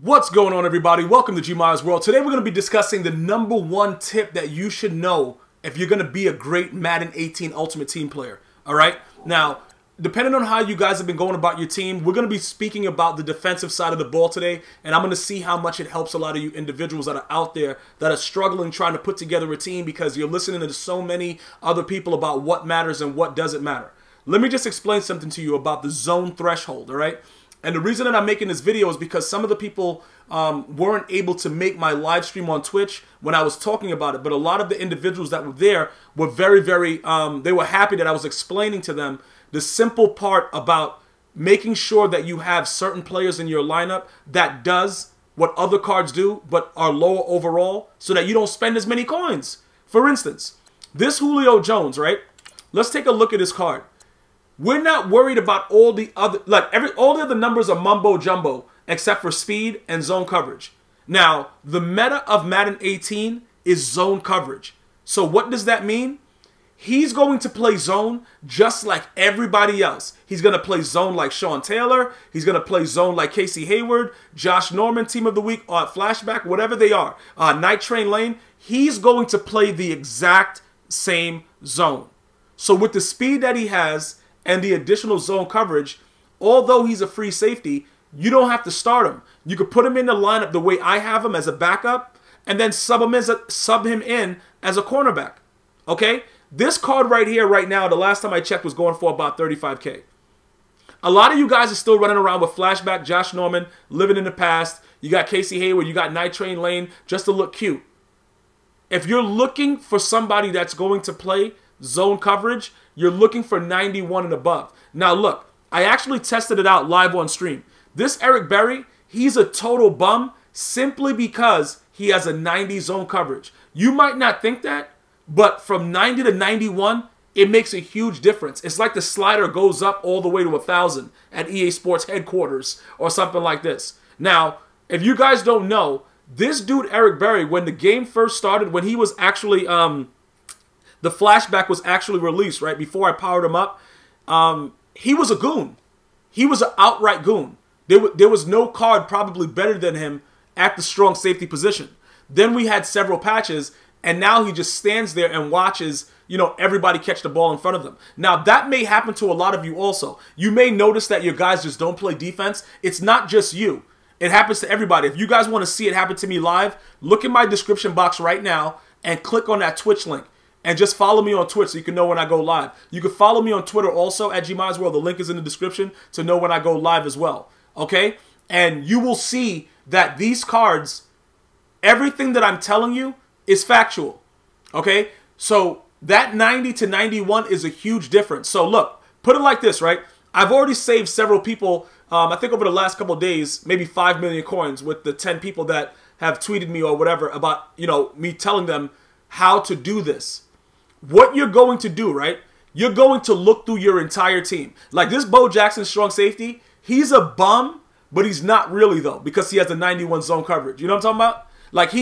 What's going on, everybody? Welcome to GmiasWorld. Today we're going to be discussing the #1 tip that you should know if you're going to be a great Madden 18 Ultimate Team player. All right? Now, depending on how you guys have been going about your team, we're going to be speaking about the defensive side of the ball today, and I'm going to see how much it helps a lot of you individuals that are out there that are struggling trying to put together a team because you're listening to so many other people about what matters and what doesn't matter. Let me just explain something to you about the zone threshold, all right? And the reason that I'm making this video is because some of the people weren't able to make my live stream on Twitch when I was talking about it. But a lot of the individuals that were there were very, they were happy that I was explaining to them the simple part about making sure that you have certain players in your lineup that does what other cards do, but are lower overall, so that you don't spend as many coins. For instance, this Julio Jones, right? Let's take a look at this card. We're not worried about all the other, all the other numbers are mumbo jumbo except for speed and zone coverage. Now, the meta of Madden 18 is zone coverage. So what does that mean? He's going to play zone just like everybody else. He's going to play zone like Sean Taylor. He's going to play zone like Casey Hayward, Josh Norman, Team of the Week, Flashback, whatever they are. Night Train Lane. He's going to play the exact same zone. So with the speed that he has and the additional zone coverage, although he's a free safety, you don't have to start him. You could put him in the lineup the way I have him as a backup, and then sub him in as a cornerback. Okay? This card right here, right now, the last time I checked, was going for about 35K. A lot of you guys are still running around with Flashback, Josh Norman, living in the past. You got Casey Hayward, you got Night Train Lane, just to look cute. If you're looking for somebody that's going to play zone coverage, you're looking for 91 and above. Now look, I actually tested it out live on stream. This Eric Berry, he's a total bum simply because he has a 90 zone coverage. You might not think that, but from 90 to 91, it makes a huge difference. It's like the slider goes up all the way to 1,000 at EA Sports headquarters or something like this. Now, if you guys don't know, this dude Eric Berry, when the game first started, when he was actually the flashback was actually released, right, before I powered him up, he was a goon. He was an outright goon. There was no card probably better than him at the strong safety position. Then we had several patches, and now he just stands there and watches, you know, everybody catch the ball in front of them. Now, that may happen to a lot of you also. You may notice that your guys just don't play defense. It's not just you. It happens to everybody. If you guys want to see it happen to me live, look in my description box right now and click on that Twitch link. And just follow me on Twitch so you can know when I go live. You can follow me on Twitter also at GmiasWorld. The link is in the description to know when I go live as well. Okay? And you will see that these cards, everything that I'm telling you is factual. Okay? So that 90 to 91 is a huge difference. So look, put it like this, right? I've already saved several people, I think over the last couple of days, maybe 5 million coins with the 10 people that have tweeted me or whatever about, you know, me telling them how to do this. What you're going to do, right? You're going to look through your entire team. Like this Bo Jackson strong safety, he's a bum, but he's not really though, because he has a 91 zone coverage. You know what I'm talking about? Like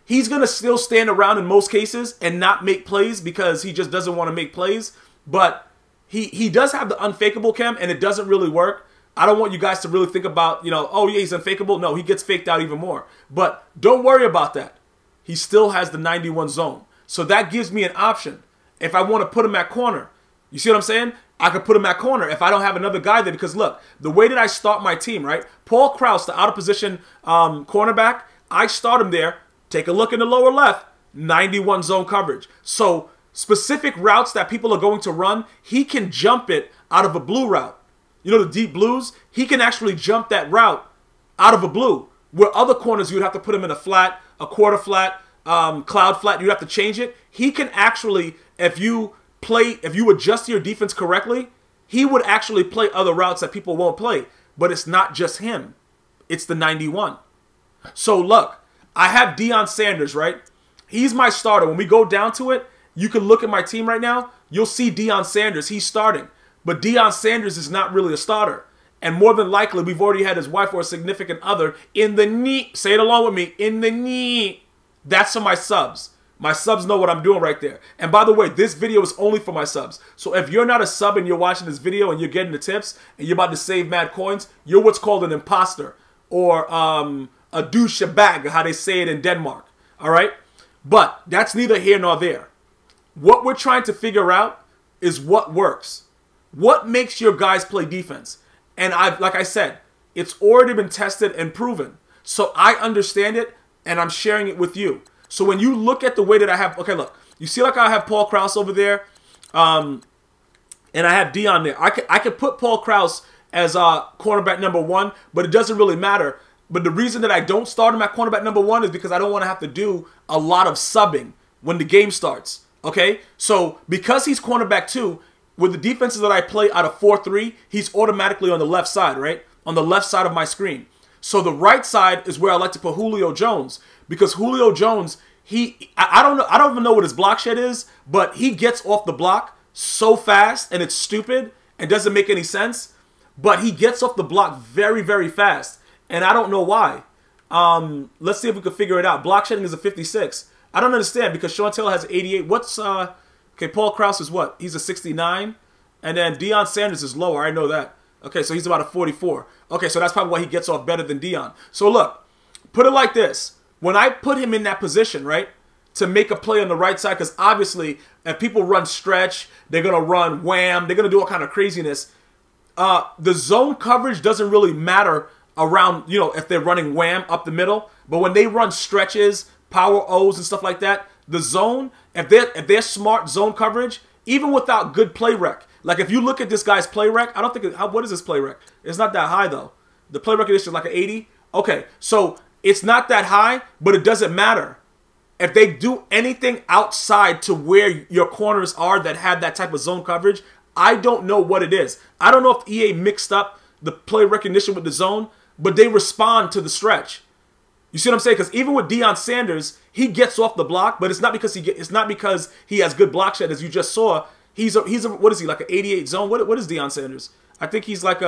he's going to still stand around in most cases and not make plays because he just doesn't want to make plays. But he does have the unfakeable cam, and it doesn't really work. I don't want you guys to really think about, you know, oh yeah, he's unfakeable. No, he gets faked out even more. But don't worry about that. He still has the 91 zone. So that gives me an option. If I want to put him at corner, you see what I'm saying? I could put him at corner if I don't have another guy there. Because look, the way that I start my team, right? Paul Krause, the out of position cornerback, I start him there. Take a look in the lower left, 91 zone coverage. So specific routes that people are going to run, he can jump it out of a blue route. You know the deep blues? He can actually jump that route out of a blue. Where other corners, you would have to put him in a flat, a quarter flat, cloud flat, you'd have to change it. He can actually, if you adjust your defense correctly, he would actually play other routes that people won't play. But it's not just him. It's the 91. So look, I have Deion Sanders, right? He's my starter. When we go down to it, you can look at my team right now. You'll see Deion Sanders. He's starting. But Deion Sanders is not really a starter. And more than likely, we've already had his wife or a significant other in the knee. Say it along with me. In the knee. That's for my subs. My subs know what I'm doing right there. And by the way, this video is only for my subs. So if you're not a sub and you're watching this video and you're getting the tips and you're about to save mad coins, you're what's called an imposter or a douchebag, how they say it in Denmark. All right? But that's neither here nor there. What we're trying to figure out is what works. What makes your guys play defense? And like I said, it's already been tested and proven. So I understand it, and I'm sharing it with you. So when you look at the way that I have, okay, look, you see like I have Paul Krause over there, and I have Deion there. I could put Paul Krause as cornerback number 1, but it doesn't really matter. But the reason that I don't start him at cornerback number 1 is because I don't want to have to do a lot of subbing when the game starts. Okay? So because he's cornerback 2, with the defenses that I play out of 4-3, he's automatically on the left side, right? On the left side of my screen. So the right side is where I like to put Julio Jones, because Julio Jones, I don't even know what his block shed is, but he gets off the block so fast, and it's stupid and doesn't make any sense, but he gets off the block very, very fast, and I don't know why. Let's see if we can figure it out. Block shedding is a 56. I don't understand, because Sean Taylor has 88. What's okay, Paul Krause is what? He's a 69, and then Deion Sanders is lower. I know that. Okay, so he's about a 44. Okay, so that's probably why he gets off better than Deion. So look, put it like this. When I put him in that position, right, to make a play on the right side, because obviously if people run stretch, they're going to run wham, they're going to do all kind of craziness. The zone coverage doesn't really matter around, you know, if they're running wham up the middle. But when they run stretches, power O's and stuff like that, the zone, if they're smart zone coverage, even without good play rec, like if you look at this guy's play rec, I don't think, what is his play rec? It's not that high though. The play recognition is like an 80. Okay, so it's not that high, but it doesn't matter. If they do anything outside to where your corners are that have that type of zone coverage, I don't know what it is. I don't know if EA mixed up the play recognition with the zone, but they respond to the stretch. You see what I'm saying? Because even with Deion Sanders, he gets off the block, but it's not because he has good block shed, as you just saw. He's a what is he, like an 88 zone? What is Deion Sanders? I think he's like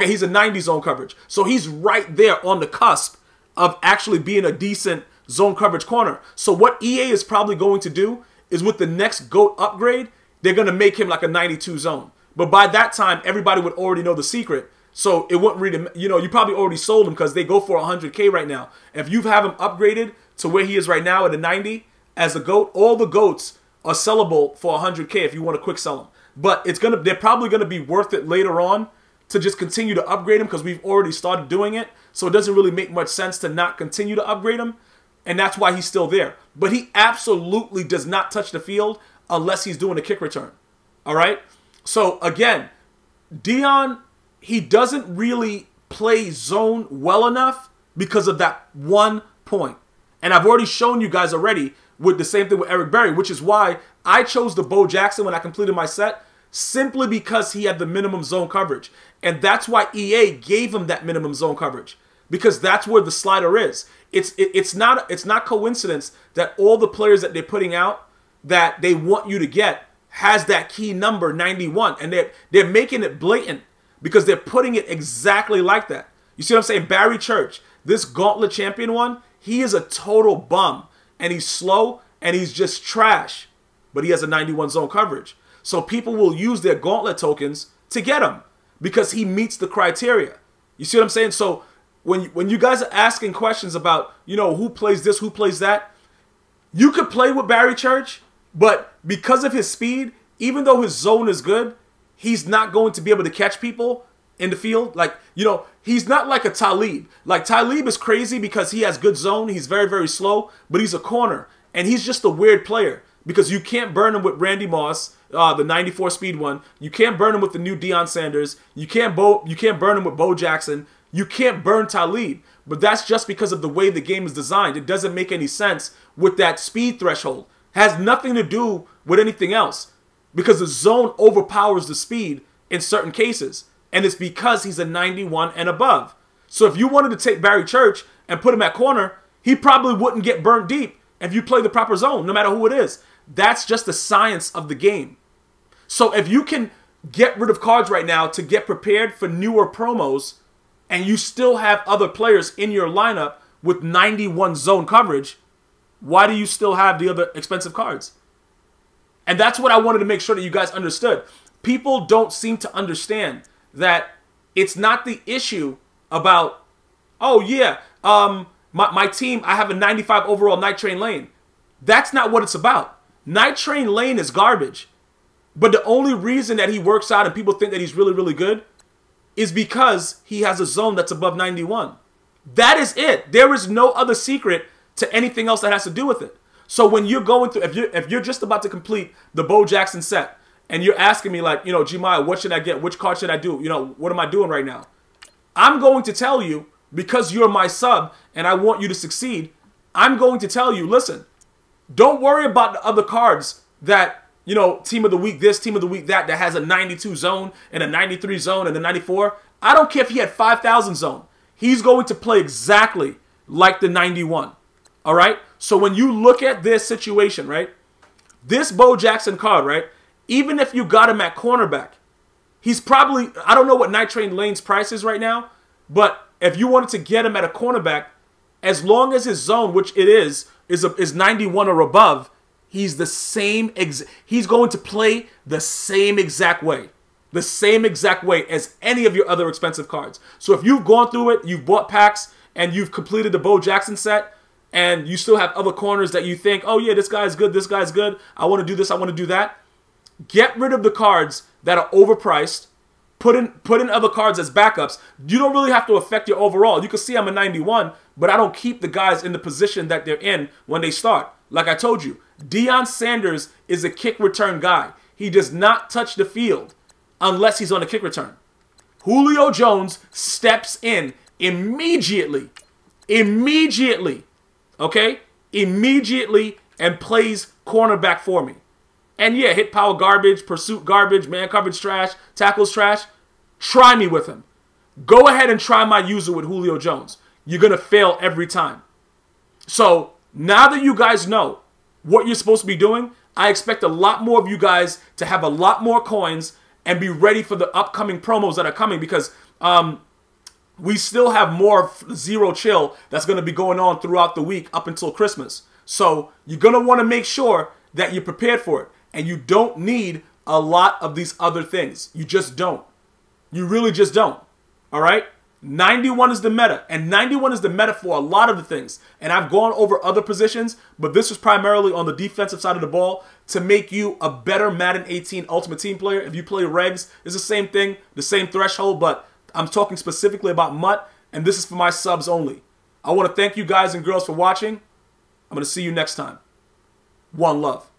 he's a 90 zone coverage. So he's right there on the cusp of actually being a decent zone coverage corner. So what EA is probably going to do is, with the next GOAT upgrade, they're going to make him like a 92 zone. But by that time, everybody would already know the secret. So it wouldn't really, you know, you probably already sold him because they go for 100K right now. If you have him upgraded to where he is right now at a 90 as a GOAT, all the GOATs are sellable for 100K if you want to quick sell them. But they're probably going to be worth it later on to just continue to upgrade him, because we've already started doing it. So it doesn't really make much sense to not continue to upgrade him. And that's why he's still there. But he absolutely does not touch the field unless he's doing a kick return. All right? So again, Deion, he doesn't really play zone well enough because of that one point. And I've already shown you guys already with the same thing with Eric Berry, which is why I chose the Bo Jackson when I completed my set, simply because he had the minimum zone coverage. And that's why EA gave him that minimum zone coverage, because that's where the slider is. It's not coincidence that all the players that they're putting out that they want you to get has that key number 91, and they're making it blatant because they're putting it exactly like that. You see what I'm saying? Barry Church, this Gauntlet champion one, he is a total bum, and he's slow, and he's just trash, but he has a 91 zone coverage. So people will use their Gauntlet tokens to get him because he meets the criteria. You see what I'm saying? So when you guys are asking questions about, you know, who plays this, who plays that, you could play with Barry Church, but because of his speed, even though his zone is good, he's not going to be able to catch people in the field. Like, you know, he's not like a Talib. Like, Talib is crazy because he has good zone. He's very, very slow, but he's a corner. And he's just a weird player because you can't burn him with Randy Moss, the 94 speed one. You can't burn him with the new Deion Sanders. You can't burn him with Bo Jackson. You can't burn Talib. But that's just because of the way the game is designed. It doesn't make any sense with that speed threshold. Has nothing to do with anything else, because the zone overpowers the speed in certain cases, and it's because he's a 91 and above. So if you wanted to take Barry Church and put him at corner, he probably wouldn't get burnt deep if you play the proper zone, no matter who it is. That's just the science of the game. So if you can get rid of cards right now to get prepared for newer promos, and you still have other players in your lineup with 91 zone coverage, why do you still have the other expensive cards? And that's what I wanted to make sure that you guys understood. People don't seem to understand that it's not the issue about, oh yeah, my team, I have a 95 overall Night Train Lane. That's not what it's about. Night Train Lane is garbage. But the only reason that he works out and people think that he's really, really good is because he has a zone that's above 91. That is it. There is no other secret to anything else that has to do with it. So when you're going through, if you're just about to complete the Bo Jackson set and you're asking me like, Gmia, what should I get? Which card should I do? What am I doing right now? I'm going to tell you, because you're my sub and I want you to succeed, I'm going to tell you, listen, don't worry about the other cards that, team of the week this, team of the week that has a 92 zone and a 93 zone and a 94. I don't care if he had 5,000 zone. He's going to play exactly like the 91. All right? So when you look at this situation, right, this Bo Jackson card, right, even if you got him at cornerback, he's probably, I don't know what Night Train Lane's price is right now, but if you wanted to get him at a cornerback, as long as his zone, which it is 91 or above, he's the same, he's going to play the same exact way. The same exact way as any of your other expensive cards. So if you've gone through it, you've bought packs, and you've completed the Bo Jackson set, and you still have other corners that you think, oh yeah, this guy's good, I want to do this, I want to do that. Get rid of the cards that are overpriced. Put in other cards as backups. You don't really have to affect your overall. You can see I'm a 91, but I don't keep the guys in the position that they're in when they start. Like I told you, Deion Sanders is a kick return guy. He does not touch the field unless he's on a kick return. Julio Jones steps in immediately, okay? Immediately, and plays cornerback for me. And yeah, hit power garbage, pursuit garbage, man coverage trash, tackles trash. Try me with him. Go ahead and try my user with Julio Jones. You're going to fail every time. So now that you guys know what you're supposed to be doing, I expect a lot more of you guys to have a lot more coins and be ready for the upcoming promos that are coming, because we still have more Zero Chill that's going to be going on throughout the week up until Christmas. So you're going to want to make sure that you're prepared for it. And you don't need a lot of these other things. You just don't. You really just don't. All right? 91 is the meta. And 91 is the meta for a lot of the things. And I've gone over other positions, but this was primarily on the defensive side of the ball to make you a better Madden 18 Ultimate Team player. If you play regs, it's the same thing, the same threshold, but I'm talking specifically about MUT, and this is for my subs only. I want to thank you guys and girls for watching. I'm going to see you next time. One love.